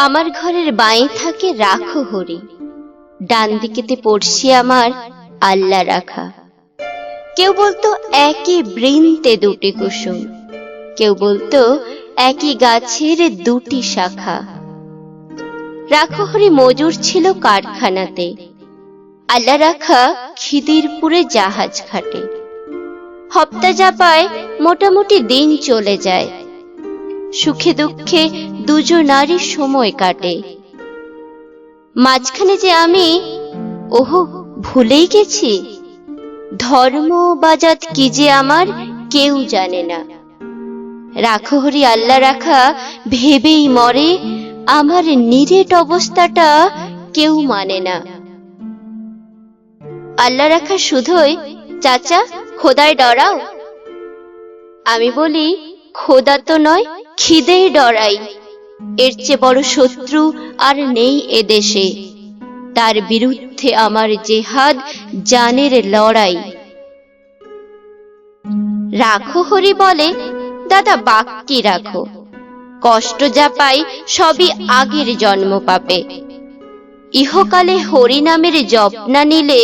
আমার ঘরের বাঁয়ে থাকে রাখো হরি, ডান দিকেতে পড়শি আমার আল্লাহ রাখা। কেউ বলতো একই বৃন্তে দুটি কুসুম, কেউ বলতো একই গাছের দুটি শাখা। রাখো হরি মজুর ছিল কারখানাতে, আল্লাহ রাখা খিদিরপুরে জাহাজ ঘাটে। হপ্তা জাপায় মোটামুটি দিন চলে যায়, সুখে দুঃখে দুজনারই সময় কাটে। মাঝখানে যে আমি, ওহো ভুলেই গেছি, ধর্ম বাজাত কি যে আমার কেউ জানে না। রাখো হরি আল্লাহ রাখা ভেবেই মরে, আমার নিরেট অবস্থাটা কেউ মানে না। আল্লাহ রাখা শুধুই চাচা খোদায় ডরাও। আমি বলি খোদা তো নয়, খিদেই ডরাই। এর চেয়ে বড় শত্রু আর নেই এদেশে, তার বিরুদ্ধে আমার জেহাদ, জানের লড়াই। রাখো হরি বলে দাদা বাক্যি রাখো, কষ্ট যা পাই সবই আগের জন্ম পাপে। ইহকালে হরি নামের জপ না নিলে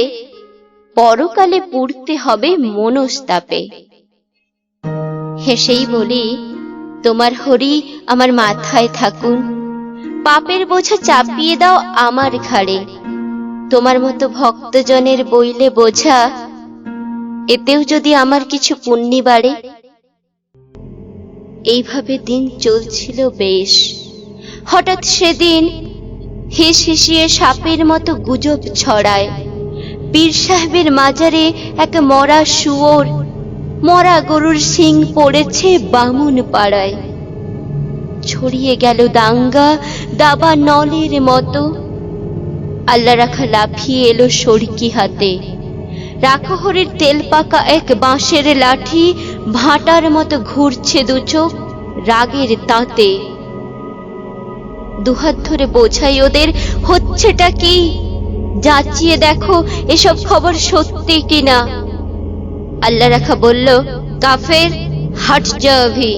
পরকালে পুড়তে হবে মনস্তাপে। হেসেই বলি তোমার হরি আমার মাথায় থাকুন, পাপের বোঝা চাপিয়ে দাও আমার ঘাড়ে। তোমার মতো ভক্তজনের বইলে বোঝা, এতেও যদি আমার কিছু পুণ্যি বাড়ে। এইভাবে দিন চলছিল বেশ। হঠাৎ সেদিন হিস হিসিয়ে সাপের মতো গুজব ছড়ায়, পীর সাহেবের মাজারে এক মরা শুয়োর, মরা গরুর শিং পড়েছে বামুন পাড়ায়। ছড়িয়ে গেল দাঙ্গা দাবা নলের মতো। আল্লাহ রাখা লাফিয়ে এলো সড়কি হাতে, রাখো হরির তেল পাকা এক বাঁশের লাঠি ভাটার মতো ঘুরছে দু চোখ রাগের তাঁতে। দুহাত ধরে বোঝাই ওদের হচ্ছেটা কি, যাচিয়ে দেখো এসব খবর সত্যি কিনা। আল্লাহ রাখা বলল কাফের হট যা অভি।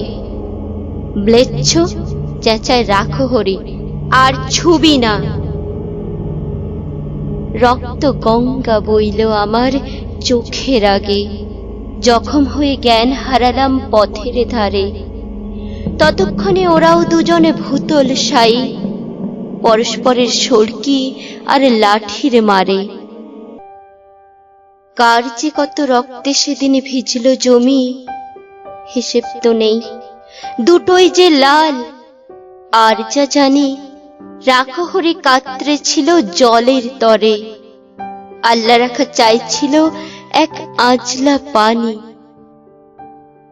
ব্লেচ্ছ চেঁচায় রাখো হরি, আর ছুবি না। রক্ত গঙ্গা বইল আমার চোখের আগে, জখম হয়ে জ্ঞান হারালাম পথের ধারে। ততক্ষণে ওরাও দুজনে ভূতল সাই, পরস্পরের সড়কি আর লাঠির মারে। কার যে কত রক্তে সেদিন ভিজল জমি, হিসেব তো নেই, দুটোই যে লাল। আর যা জানি রাখো হরি কাতরে ছিল জলের তরে, আল্লাহ রাখা চাইছিল এক আজলা পানি।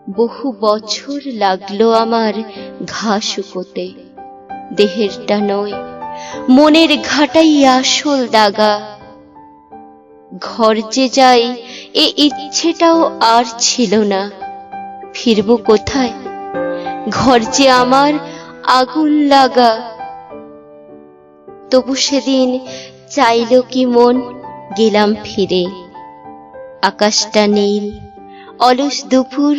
বহু বছর লাগলো আমার ঘা শুকোতে, দেহেরটা নয় মনের ঘাটাই আসল দাগা। ঘর যে যাই এ ইচ্ছেটাও আর ছিল না, ফিরবো কোথায়, ঘর যে আমার আগুন লাগা। তবু সেদিন চাইল কি মন, গেলাম ফিরে। আকাশটা নীল, অলস দুপুর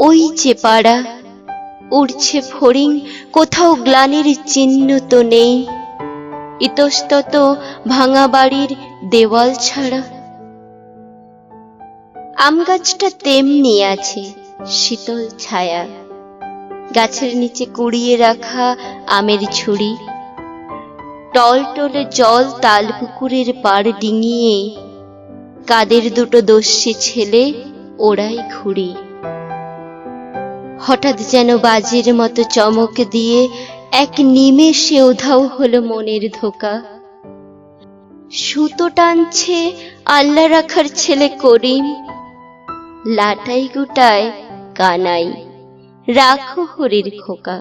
ওই যে পাড়া, উড়ছে ফড়িং, কোথাও গ্লানির চিহ্ন তো নেই। ইতস্তত ভাঙা বাড়ির দেওয়াল ছাড়া। আম গাছটা তেমনি আছে, শীতল ছায়া, গাছের নিচে কুড়িয়ে রাখা আমের ঝুড়ি। টলটলে জল তাল পুকুরের পাড় ডিঙিয়ে, কাদের দুটো দস্যি ছেলে ওড়াই ঘুড়ি। হঠাৎ যেন বাজের মতো চমক দিয়ে এক নিমেষে উধাও হলো মনের ধোকা। সুতো টানছে আল্লাহ রাখার ছেলে করিম, লাটাই গুটায় কানাই রাখো হরির খোকা।